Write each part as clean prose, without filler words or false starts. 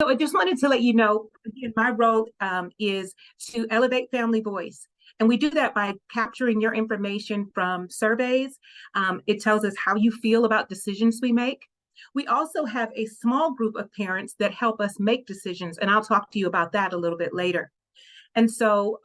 So I just wanted to let you know, again, my role is to elevate family voice. And we do that by capturing your information from surveys. It tells us how you feel about decisions we make. We also have a small group of parents that help us make decisions, and I'll talk to you about that a little bit later. And so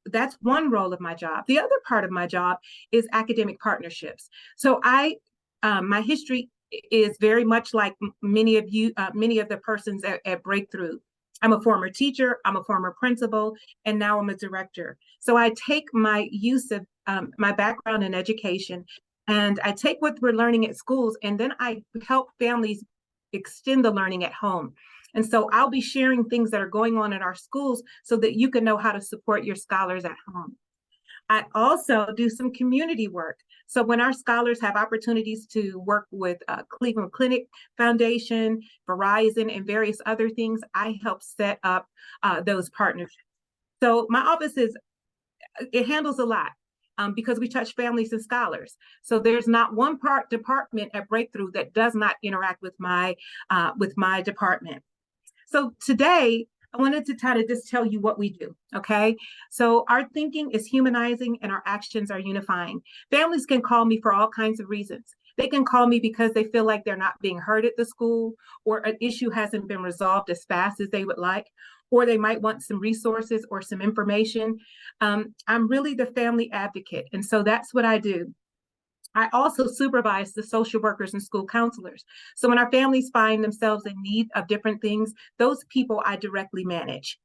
that's one role of my job. The other part of my job is academic partnerships. So my history is very much like many of you, many of the persons at Breakthrough. I'm a former teacher, I'm a former principal, and now I'm a director. So I take my use of my background in education, and I take what we're learning at schools, and then I help families extend the learning at home. And so I'll be sharing things that are going on in our schools so that you can know how to support your scholars at home. I also do some community work. So when our scholars have opportunities to work with Cleveland Clinic Foundation, Verizon, and various other things, I help set up those partnerships. So my office it handles a lot. Because we touch families and scholars. So there's not one department at Breakthrough that does not interact with my department. So today, I wanted to kind of just tell you what we do, okay? So our thinking is humanizing and our actions are unifying. Families can call me for all kinds of reasons. They can call me because they feel like they're not being heard at the school, or an issue hasn't been resolved as fast as they would like, or they might want some resources or some information. I'm really the family advocate, and so that's what I do. I also supervise the social workers and school counselors. So when our families find themselves in need of different things, those people I directly manage.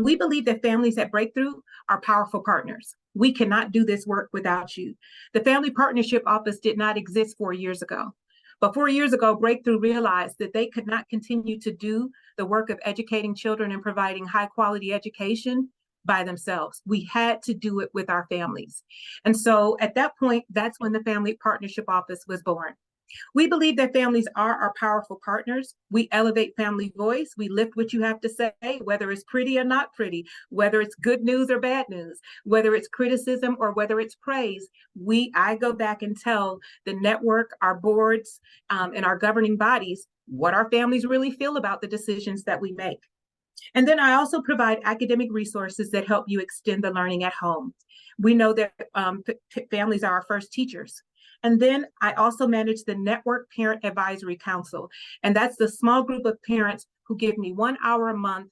We believe that families at Breakthrough are powerful partners. We cannot do this work without you. The Family Partnership Office did not exist 4 years ago. But 4 years ago, Breakthrough realized that they could not continue to do the work of educating children and providing high quality education by themselves. We had to do it with our families. And so at that point, that's when the Family Partnership Office was born. We believe that families are our powerful partners. We elevate family voice. We lift what you have to say, whether it's pretty or not pretty, whether it's good news or bad news, whether it's criticism or whether it's praise. I go back and tell the network, our boards, and our governing bodies what our families really feel about the decisions that we make. And then I also provide academic resources that help you extend the learning at home. We know that families are our first teachers. And then I also manage the Network Parent Advisory Council. And that's the small group of parents who give me 1 hour a month.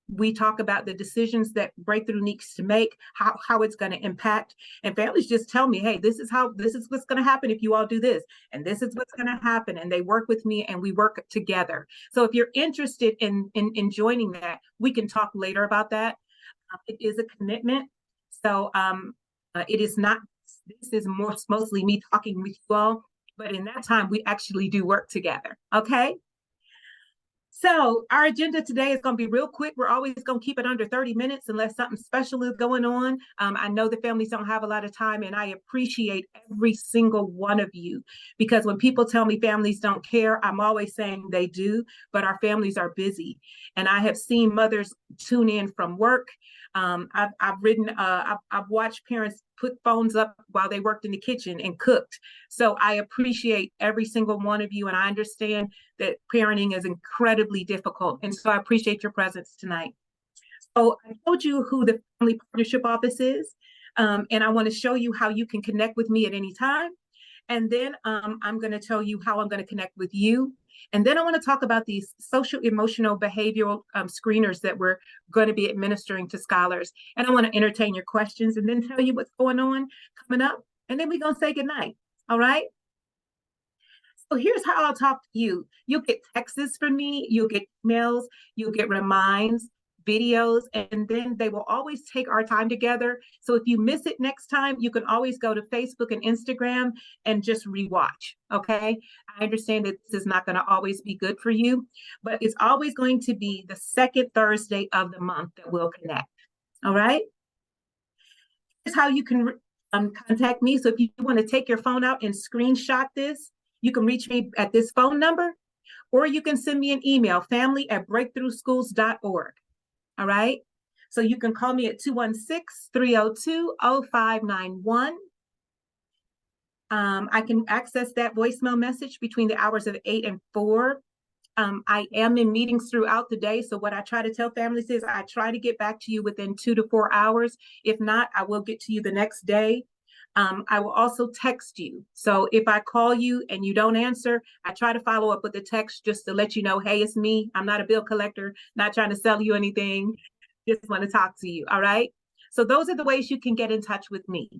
We talk about the decisions that Breakthrough needs to make, how it's going to impact. And families just tell me, hey, this is what's going to happen if you all do this. And this is what's going to happen. And they work with me and we work together. So if you're interested in joining that, we can talk later about that. It is a commitment. So it is not, this is mostly me talking with you all. But in that time, we actually do work together. Okay. So our agenda today is going to be real quick. We're always going to keep it under 30 minutes unless something special is going on. I know the families don't have a lot of time, and I appreciate every single one of you, because when people tell me families don't care, I'm always saying they do, but our families are busy. And I have seen mothers tune in from work. I've watched parents put phones up while they worked in the kitchen and cooked. So I appreciate every single one of you. And I understand that parenting is incredibly difficult. And so I appreciate your presence tonight. So I told you who the Family Partnership Office is. And I want to show you how you can connect with me at any time. And then I'm going to tell you how I'm going to connect with you. And then I want to talk about these social, emotional, behavioral screeners that we're going to be administering to scholars. And I want to entertain your questions and then tell you what's going on coming up. And then we're going to say goodnight. All right. So here's how I'll talk to you. You'll get texts from me, you'll get emails, you'll get reminds, videos, and then they will always take our time together. So if you miss it next time, you can always go to Facebook and Instagram and just rewatch. Okay. I understand that this is not going to always be good for you, but it's always going to be the second Thursday of the month that we'll connect. All right. Here's how you can contact me. So if you want to take your phone out and screenshot this, you can reach me at this phone number, or you can send me an email, family@breakthroughschools.org. All right. So you can call me at 216-302-0591. I can access that voicemail message between the hours of 8 and 4. I am in meetings throughout the day. So what I try to tell families is I try to get back to you within 2 to 4 hours. If not, I will get to you the next day. I will also text you. So if I call you and you don't answer, I try to follow up with a text just to let you know, hey, it's me. I'm not a bill collector, not trying to sell you anything. Just want to talk to you. All right. So those are the ways you can get in touch with me.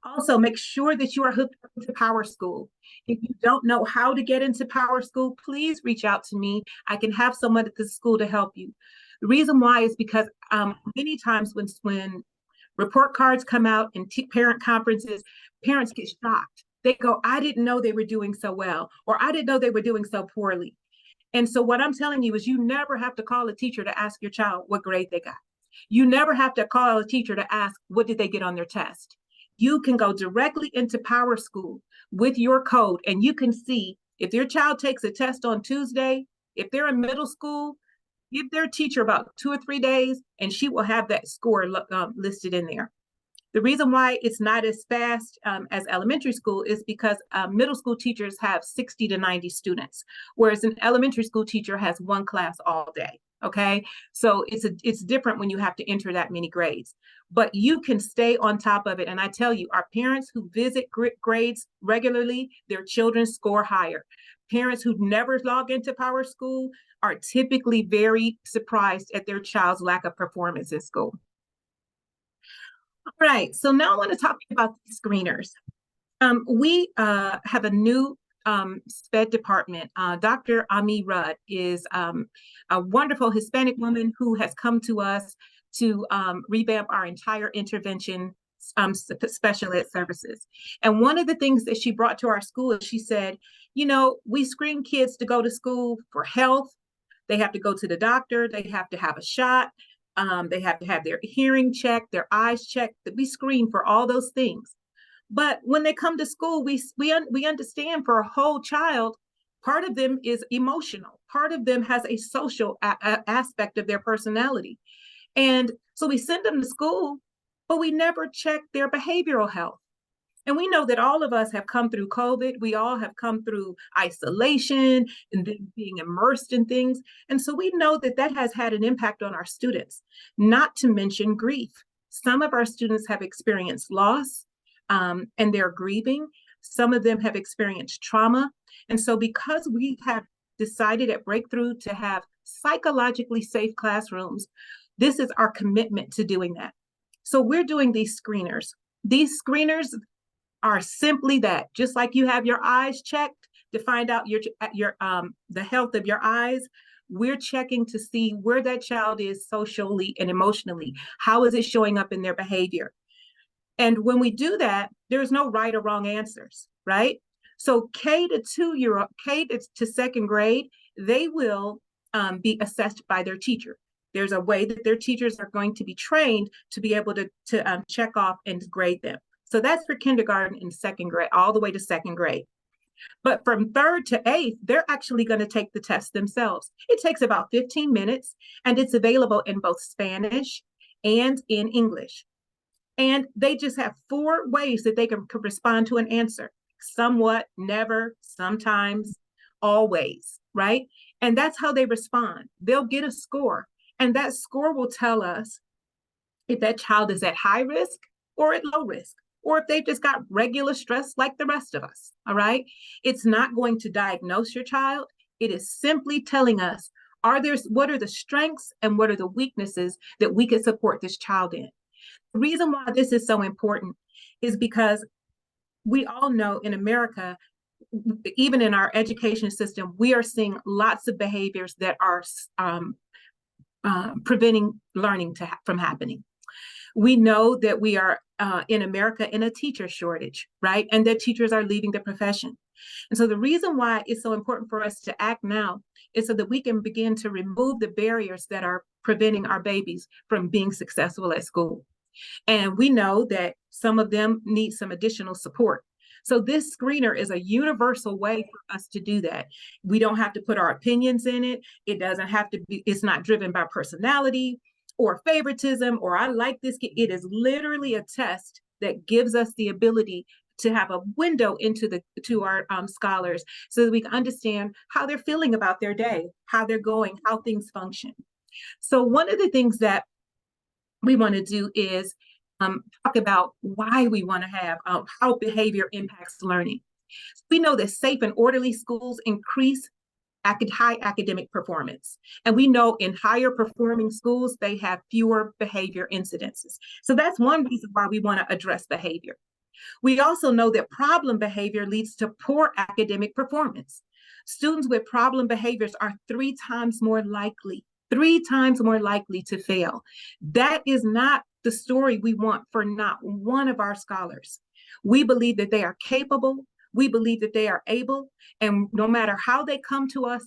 Also, make sure that you are hooked up to Power School. If you don't know how to get into Power School, please reach out to me. I can have someone at the school to help you. The reason why is because many times when report cards come out in parent conferences, parents get shocked. They go, I didn't know they were doing so well, or I didn't know they were doing so poorly. And so what I'm telling you is you never have to call a teacher to ask your child what grade they got. You never have to call a teacher to ask what did they get on their test. You can go directly into Power School with your code and you can see if your child takes a test on Tuesday, if they're in middle school, give their teacher about 2 or 3 days and she will have that score listed in there. The reason why it's not as fast as elementary school is because middle school teachers have 60 to 90 students, whereas an elementary school teacher has one class all day. Okay, so it's different when you have to enter that many grades, but you can stay on top of it. And I tell you, our parents who visit grades regularly, their children score higher. Parents who never log into Power School are typically very surprised at their child's lack of performance in school. All right, so now I want to talk about the screeners. We have a new SPED department. Dr. Ami Rudd is a wonderful Hispanic woman who has come to us to revamp our entire intervention special ed services. And one of the things that she brought to our school is she said, you know, we screen kids to go to school for health. They have to go to the doctor. They have to have a shot. They have to have their hearing checked, their eyes checked. That we screen for all those things. But when they come to school, we understand for a whole child, part of them is emotional. Part of them has a social aspect of their personality. And so we send them to school, but we never check their behavioral health. And we know that all of us have come through COVID. We all have come through isolation and then being immersed in things. And so we know that that has had an impact on our students, not to mention grief. Some of our students have experienced loss and they're grieving. Some of them have experienced trauma. And so because we have decided at Breakthrough to have psychologically safe classrooms, this is our commitment to doing that. So we're doing these screeners. These screeners are simply that, just like you have your eyes checked to find out the health of your eyes, we're checking to see where that child is socially and emotionally. How is it showing up in their behavior? And when we do that, there's no right or wrong answers, right? So K to second grade, they will be assessed by their teacher. There's a way that their teachers are going to be trained to be able to check off and grade them. So that's for kindergarten and second grade, all the way to second grade. But from third to eighth, they're actually going to take the test themselves. It takes about 15 minutes, and it's available in both Spanish and in English. And they just have 4 ways that they can respond to an answer: somewhat, never, sometimes, always, right? And that's how they respond. They'll get a score, and that score will tell us if that child is at high risk or at low risk, or if they've just got regular stress like the rest of us, all right? It's not going to diagnose your child. It is simply telling us, what are the strengths and what are the weaknesses that we can support this child in? The reason why this is so important is because we all know in America, even in our education system, we are seeing lots of behaviors that are preventing learning from happening. We know that we are in America in a teacher shortage, right? And that teachers are leaving the profession. And so the reason why it's so important for us to act now is so that we can begin to remove the barriers that are preventing our babies from being successful at school. And we know that some of them need some additional support. So this screener is a universal way for us to do that. We don't have to put our opinions in it. It doesn't have to be, it's not driven by personality or favoritism, or I like this kid. It is literally a test that gives us the ability to have a window into to our scholars so that we can understand how they're feeling about their day, how they're going, how things function. So one of the things that we want to do is talk about why we want to have how behavior impacts learning. We know that safe and orderly schools increase high academic performance. And we know in higher performing schools, they have fewer behavior incidences. So that's one reason why we want to address behavior. We also know that problem behavior leads to poor academic performance. Students with problem behaviors are three times more likely to fail. That is not the story we want for not one of our scholars. We believe that they are capable. We believe that they are able, and no matter how they come to us,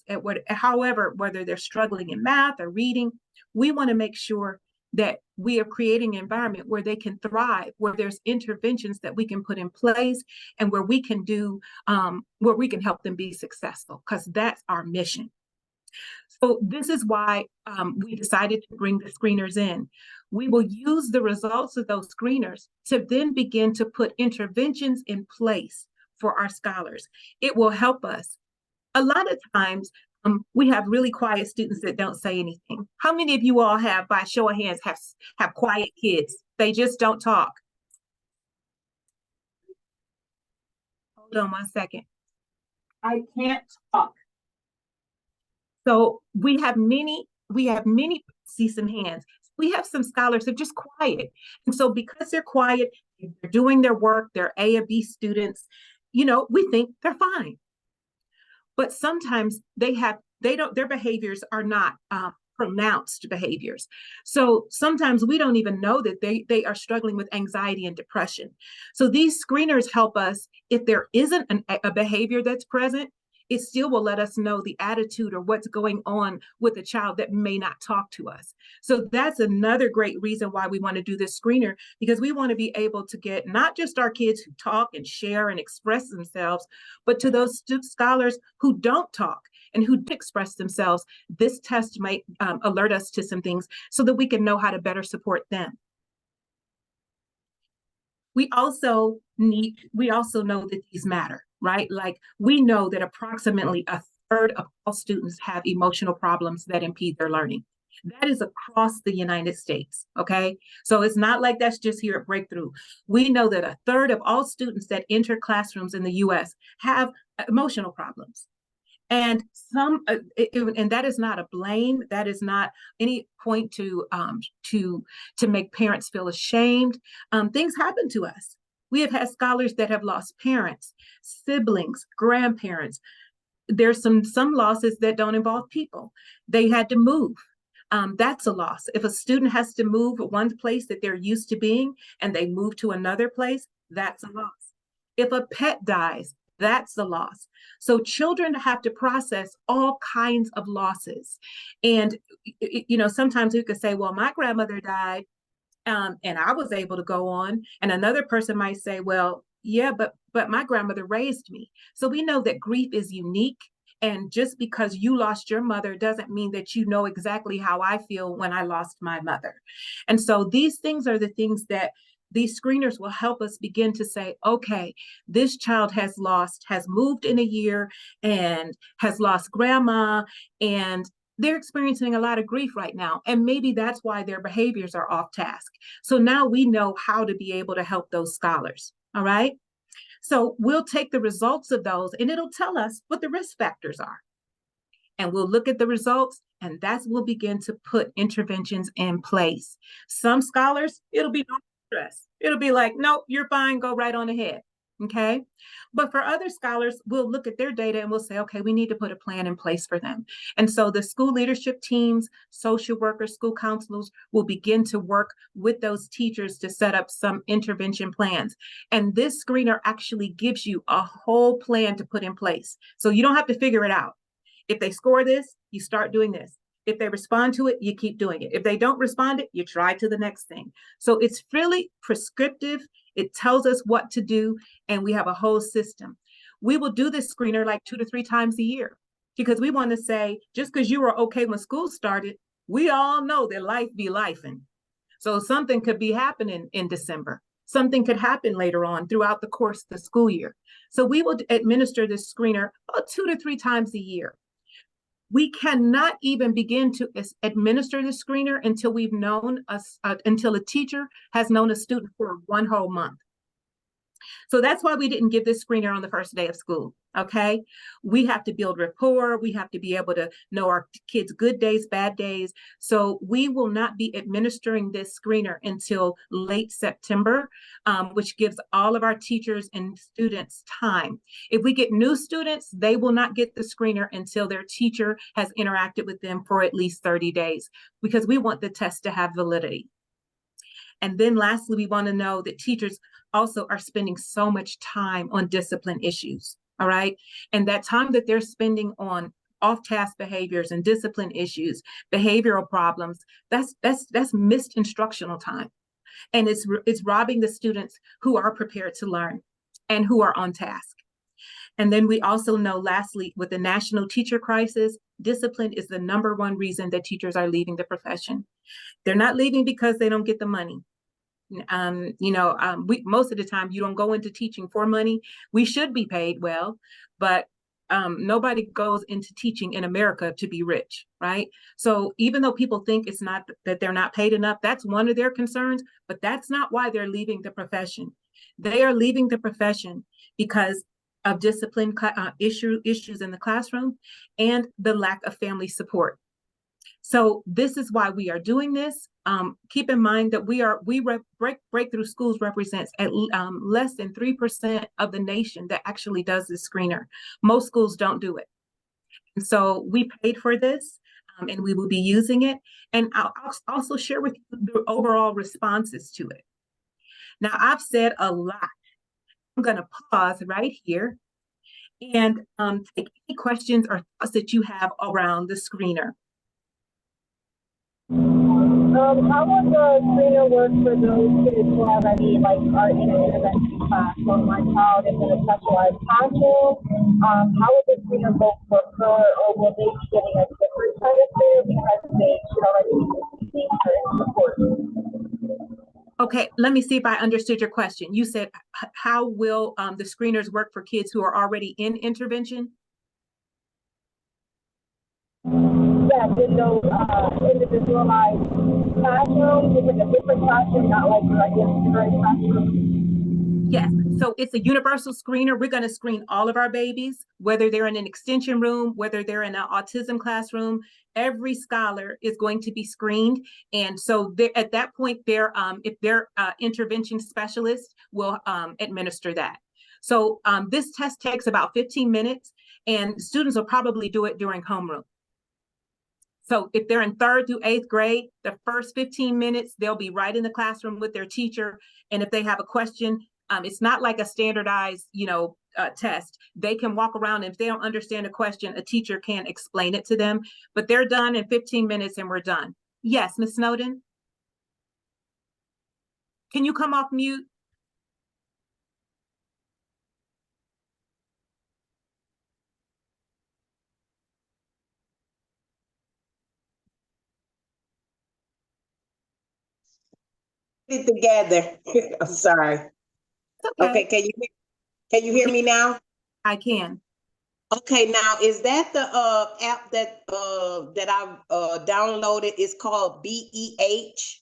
however, whether they're struggling in math or reading, we want to make sure that we are creating an environment where they can thrive, where there's interventions that we can put in place, and where we can where we can help them be successful, because that's our mission. So this is why we decided to bring the screeners in. We will use the results of those screeners to then begin to put interventions in place for our scholars. It will help us. A lot of times, we have really quiet students that don't say anything. How many of you all have, by show of hands, have quiet kids? They just don't talk. Hold on one second. I can't talk. So we have many, see some hands. We have some scholars that are just quiet. And so because they're quiet, they're doing their work, they're A and B students, we think they're fine. But sometimes their behaviors are not pronounced behaviors. So sometimes we don't even know that they are struggling with anxiety and depression. So these screeners help us, if there isn't a behavior that's present, it still will let us know the attitude or what's going on with a child that may not talk to us. So that's another great reason why we want to do this screener, because we want to be able to get not just our kids who talk and share and express themselves, but to those scholars who don't talk and who express themselves. This test might alert us to some things so that we can know how to better support them. We also know that these matter, right? Like, we know that approximately a third of all students have emotional problems that impede their learning. That is across the United States, okay? So it's not like that's just here at Breakthrough. We know that a third of all students that enter classrooms in the US have emotional problems. And and that is not a blame. That is not any point to make parents feel ashamed. Things happen to us. We have had scholars that have lost parents, siblings, grandparents. There's some losses that don't involve people. They had to move. That's a loss. If a student has to move one place that they're used to being and they move to another place, that's a loss. If a pet dies, that's the loss. So children have to process all kinds of losses. And, sometimes we could say, well, my grandmother died and I was able to go on. And another person might say, well, yeah, but my grandmother raised me. So we know that grief is unique. And just because you lost your mother doesn't mean that you know exactly how I feel when I lost my mother. And so these things are the things that these screeners will help us begin to say, okay, this child has moved in a year and has lost grandma, and they're experiencing a lot of grief right now. And maybe that's why their behaviors are off task. So now we know how to be able to help those scholars. All right. So we'll take the results of those and it'll tell us what the risk factors are. And we'll look at the results, and that's we'll begin to put interventions in place. Some scholars, it'll be no stress. It'll be like, nope, you're fine, go right on ahead. Okay. But for other scholars, we'll look at their data and we'll say, okay, we need to put a plan in place for them. And so the school leadership teams, social workers, school counselors will begin to work with those teachers to set up some intervention plans. And this screener actually gives you a whole plan to put in place. So you don't have to figure it out. If they score this, you start doing this. If they respond to it, you keep doing it. If they don't respond it, you try to the next thing. So it's really prescriptive. It tells us what to do, and we have a whole system. We will do this screener like 2 to 3 times a year, because we want to say, just because you were okay when school started, we all know that life be lifing. So something could be happening in December. something could happen later on throughout the course of the school year. So we will administer this screener about 2 to 3 times a year. We cannot even begin to administer the screener until we've known us, until a teacher has known a student for 1 whole month. So that's why we didn't give this screener on the first day of school, okay? We have to build rapport. We have to be able to know our kids' good days, bad days. So we will not be administering this screener until late September, which gives all of our teachers and students time. If we get new students, they will not get the screener until their teacher has interacted with them for at least 30 days, because we want the test to have validity. And then lastly, we want to know that teachers also are spending so much time on discipline issues, all right? And that time that they're spending on off-task behaviors and discipline issues, behavioral problems, that's missed instructional time. And it's robbing the students who are prepared to learn and who are on task. And then we also know, lastly, with the national teacher crisis, discipline is the #1 reason that teachers are leaving the profession. They're not leaving because they don't get the money. Most of the time you don't go into teaching for money. We should be paid well, but nobody goes into teaching in America to be rich, right? So even though people think it's not that they're not paid enough, that's one of their concerns, but that's not why they're leaving the profession. They are leaving the profession because of discipline issues in the classroom and the lack of family support. So this is why we are doing this. Keep in mind that Breakthrough Schools represents at less than 3% of the nation that actually does this screener. Most schools don't do it. And so we paid for this, and we will be using it. And I'll also share with you the overall responses to it. Now, I've said a lot. I'm going to pause right here and take any questions or thoughts that you have around the screener. How would the screener work for those kids who already are in an intervention class? So my child is in a specialized classroom. How would the screener go for her, or will they be getting a different kind of screener because they should already be receiving certain support? Okay, let me see if I understood your question. You said, how will the screeners work for kids who are already in intervention? Yeah, in those individualized classrooms, is it a different classroom, not like your current classroom? Yes, so it's a universal screener. We're going to screen all of our babies, whether they're in an extension room, whether they're in an autism classroom. Every scholar is going to be screened. And so at that point, if their intervention specialist will administer that. So this test takes about 15 minutes, and students will probably do it during homeroom. So if they're in 3rd through 8th grade, the first 15 minutes, they'll be right in the classroom with their teacher. And if they have a question, it's not like a standardized, test. They can walk around, and if they don't understand a question, a teacher can explain it to them. But they're done in 15 minutes and we're done. Yes, Ms. Snowden? Can you come off mute? It together. I'm sorry. Okay, can you hear me now? I can. Okay, now is that the app that I downloaded? It's called BEH.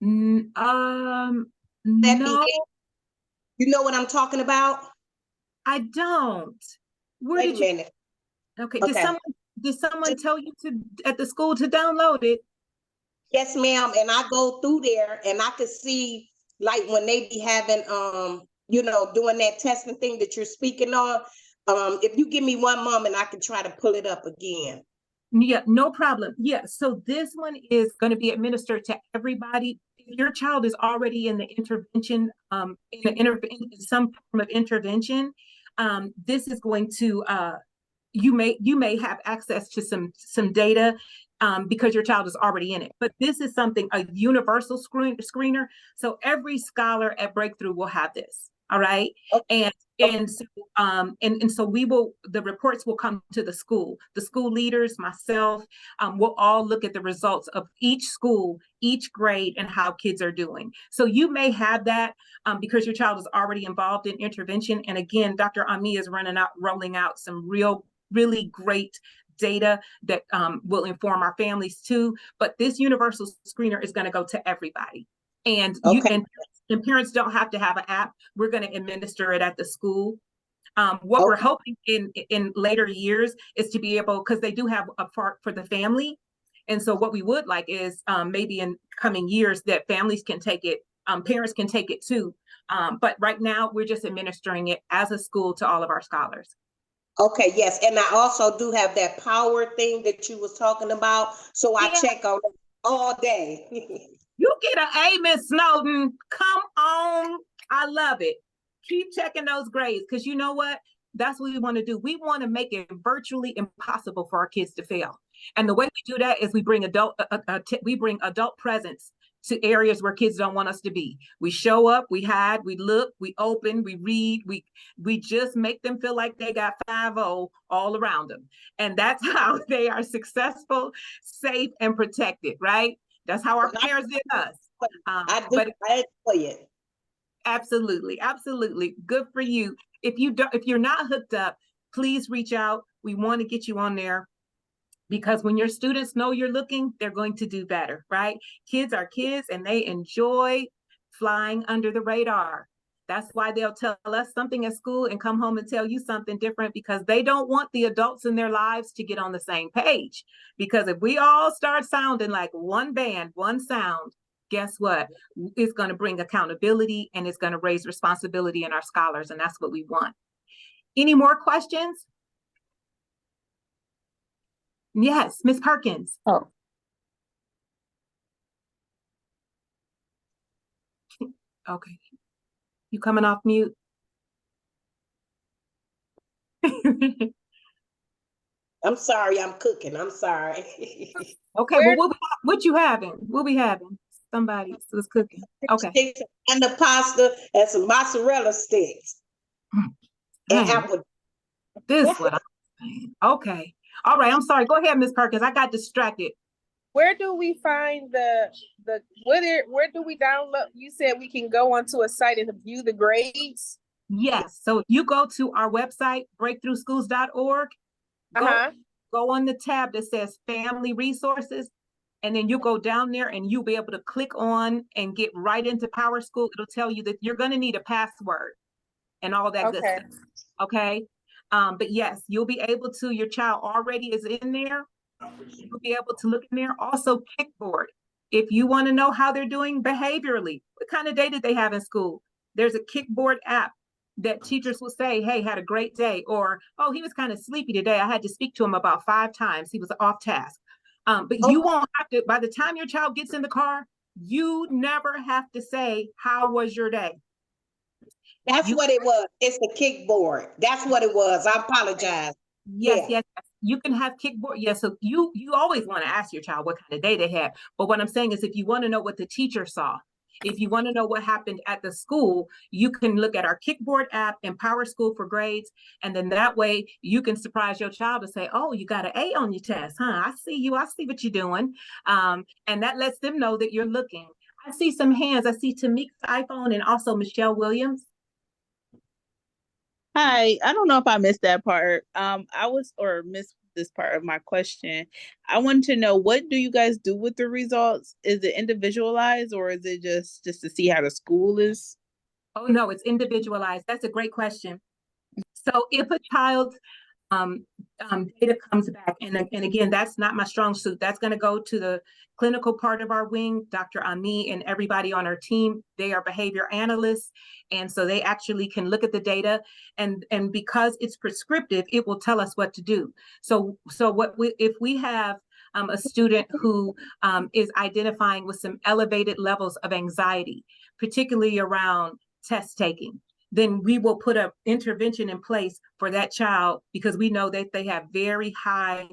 No. You know what I'm talking about? I don't. Wait a minute. Okay. Did someone tell you at the school to download it? Yes, ma'am. And I go through there and I could see, like, when they be having doing that testing thing that you're speaking on. If you give me one moment, I can try to pull it up again. Yeah, no problem. Yeah, so this one is going to be administered to everybody. If your child is already in the intervention, in some form of intervention, this is going to you may have access to some data because your child is already in it. But this is a universal screener. So every scholar at Breakthrough will have this. All right. Okay. And so and so the reports will come to the school leaders, myself, we'll all look at the results of each school, each grade, and how kids are doing. So you may have that because your child is already involved in intervention. And again, Dr. Ami is rolling out some really great data that will inform our families too. But this universal screener is going to go to everybody. And Okay. and parents don't have to have an app. We're going to administer it at the school. What we're hoping in later years is to be able, because they do have a part for the family. And so what we would like is maybe in coming years that families can take it, parents can take it too. But right now we're just administering it as a school to all of our scholars. Okay, yes. And I also do have that power thing that you was talking about. So I Yeah. check on it all day. You get an A, Miss Snowden. Come on. I love it. Keep checking those grades because you know what? That's what we want to do. We want to make it virtually impossible for our kids to fail. And the way we do that is we bring adult presence to areas where kids don't want us to be. We show up, we hide, we look, we open, we read, we just make them feel like they got 5-0 all around them. And that's how they are successful, safe, and protected, right? That's how our parents did us. I enjoy it. Absolutely, absolutely. Good for you. If you're not hooked up, please reach out. We want to get you on there because when your students know you're looking, they're going to do better, right? Kids are kids and they enjoy flying under the radar. That's why they'll tell us something at school and come home and tell you something different because they don't want the adults in their lives to get on the same page. Because if we all start sounding like one band, one sound, guess what? It's going to bring accountability and it's going to raise responsibility in our scholars. And that's what we want. Any more questions? Yes, Ms. Perkins. Oh. Okay. You coming off mute? I'm sorry, I'm cooking. I'm sorry. Okay, well, what you having? We'll be having somebody was cooking. Okay. And the pasta and some mozzarella sticks. And apple. This is what I'm saying. Okay. All right. I'm sorry. Go ahead, Ms. Perkins. I got distracted. Where do we find where do we download? You said we can go onto a site and view the grades? Yes. So if you go to our website, breakthroughschools.org, go on the tab that says Family Resources, and then you go down there and you'll be able to click on and get right into PowerSchool. It'll tell you that you're going to need a password and all that good stuff. Okay. But yes, you'll be able to, your child already is in there. You'll be able to look in there. Also, Kickboard. If you want to know how they're doing behaviorally, what kind of day did they have in school? There's a Kickboard app that teachers will say, hey, had a great day, or, oh, he was kind of sleepy today. I had to speak to him about 5 times. He was off task. But you won't have to, by the time your child gets in the car, you never have to say, how was your day? That's what it was. It's the Kickboard. That's what it was. I apologize. Yes. You can have Kickboard. Yes. So you always want to ask your child what kind of day they had. But what I'm saying is if you want to know what the teacher saw, if you want to know what happened at the school, you can look at our Kickboard app and PowerSchool for grades. And then that way you can surprise your child and say, oh, you got an A on your test, huh? I see you. I see what you're doing. And that lets them know that you're looking. I see some hands. I see Tamika's iPhone and also Michelle Williams. Hi, I don't know if I missed that part. Missed this part of my question. I wanted to know, what do you guys do with the results? Is it individualized or is it just to see how the school is? Oh no, it's individualized. That's a great question. So if a child's data comes back, and again, that's not my strong suit. That's going to go to the clinical part of our wing, Dr. Ami and everybody on our team. They are behavior analysts, and so they actually can look at the data, and because it's prescriptive, it will tell us what to do. So if we have a student who is identifying with some elevated levels of anxiety, particularly around test taking, then we will put an intervention in place for that child because we know that they have very high,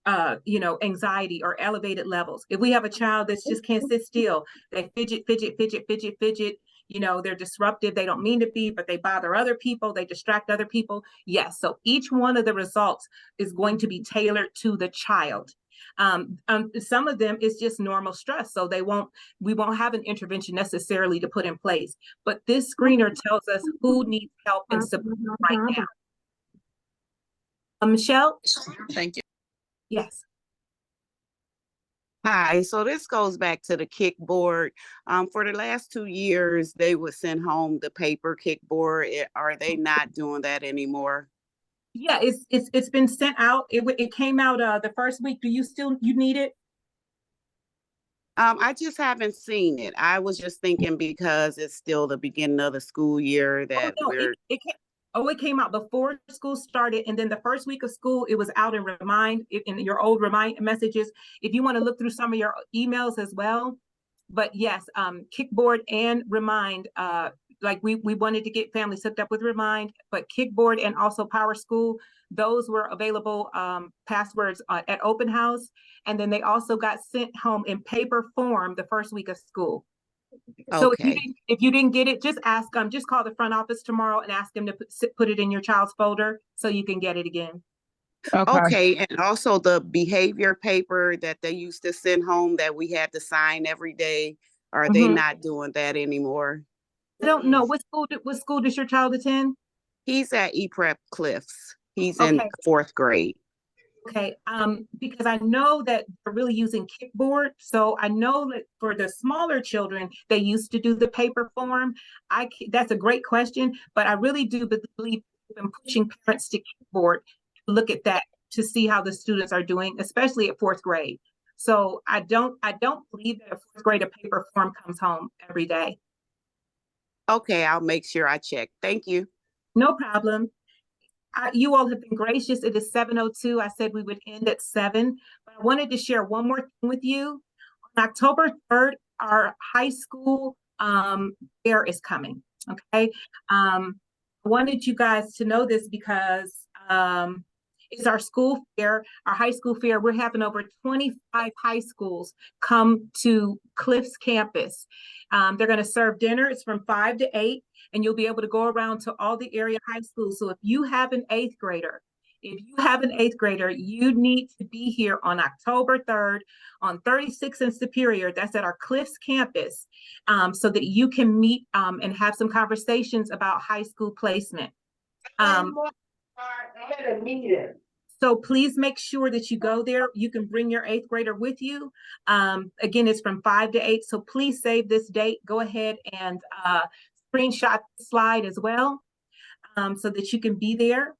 anxiety or elevated levels. If we have a child that just can't sit still, they fidget, they're disruptive, they don't mean to be, but they bother other people, they distract other people. Yes, so each one of the results is going to be tailored to the child. Some of them is just normal stress, so we won't have an intervention necessarily to put in place. But this screener tells us who needs help and support right now. Michelle? Thank you. Yes. Hi, so this goes back to the kickboard. For the last 2 years, they would send home the paper kickboard. Are they not doing that anymore? Yeah, it's been sent out. It came out the first week. Do you need it? I just haven't seen it. I was just thinking because it's still the beginning of the school year that No, it came out before school started, and then the first week of school, it was out in your old remind messages. If you want to look through some of your emails as well. But yes, Kickboard and Remind, like we wanted to get families hooked up with Remind, but Kickboard and also Power School, those were available passwords at open house, and then they also got sent home in paper form the first week of school. So okay. if you didn't get it, just call the front office tomorrow and ask them to put it in your child's folder so you can get it again. Okay, and also the behavior paper that they used to send home that we had to sign every day, are they not doing that anymore? I don't know what school does your child attend? He's at ePrep Cliffs. He's in Okay. 4th grade. Okay, because I know that they're really using Kickboard. So I know that for the smaller children, they used to do the paper form. That's a great question, but I really do believe in pushing parents to Kickboard to look at that to see how the students are doing, especially at 4th grade. So I don't believe that a 4th grade a paper form comes home every day. Okay, I'll make sure I check. Thank you. No problem. You all have been gracious. It is 7:02. I said we would end at 7, but I wanted to share one more thing with you. On October 3rd, our high school fair is coming. Okay. I wanted you guys to know this because it's our school fair, our high school fair. We're having over 25 high schools come to Cliffs campus. They're going to serve dinner. It's from 5 to 8, and you'll be able to go around to all the area high schools. So if you have an 8th grader, you need to be here on October 3rd on 36th and Superior. That's at our Cliffs campus, so that you can meet and have some conversations about high school placement. So please make sure that you go there. You can bring your 8th grader with you. Again, it's from 5 to 8. So please save this date. Go ahead and screenshot the slide as well, so that you can be there.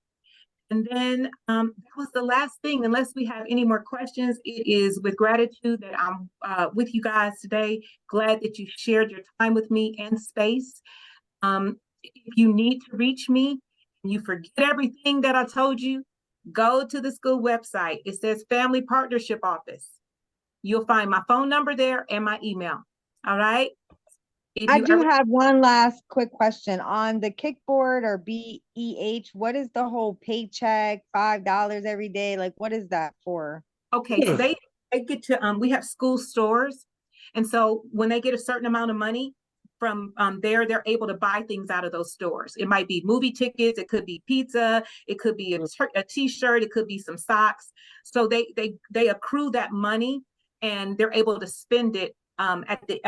And then that was the last thing. Unless we have any more questions, it is with gratitude that I'm with you guys today. Glad that you shared your time with me and space. If you need to reach me and you forget everything that I told you, go to the school website. It says Family Partnership Office. You'll find my phone number there and my email. All right. I do have one last quick question on the Kickboard or BEH. What is the whole paycheck, $5 every day? Like, what is that for? Okay, so they get to we have school stores, and so when they get a certain amount of money from there, they're able to buy things out of those stores. It might be movie tickets, it could be pizza, it could be a t-shirt, it could be some socks. So they accrue that money and they're able to spend it at the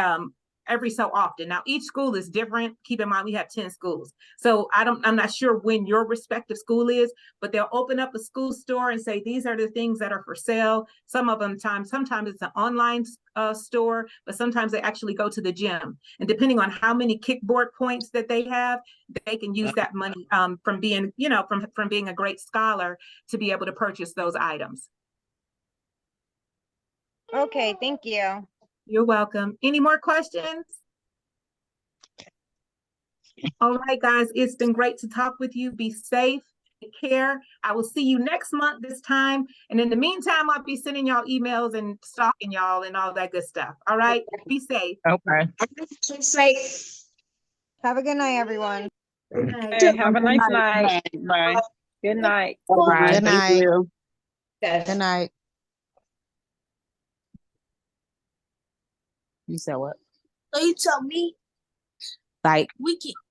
every so often. Now, each school is different. Keep in mind, we have 10 schools. So I'm not sure when your respective school is, but they'll open up a school store and say, these are the things that are for sale. Some of them sometimes it's an online store, but sometimes they actually go to the gym. And depending on how many Kickboard points that they have, they can use that money from being, from being a great scholar to be able to purchase those items. Okay, thank you. You're welcome. Any more questions? All right, guys, it's been great to talk with you. Be safe, take care. I will see you next month this time. And in the meantime, I'll be sending y'all emails and stalking y'all and all that good stuff. All right, be safe. Okay. Be safe. Have a good night, everyone. Good night. Hey, have a nice night. Bye. Good night. Bye. Good night. Good night. You said what? So you tell me. Like we can,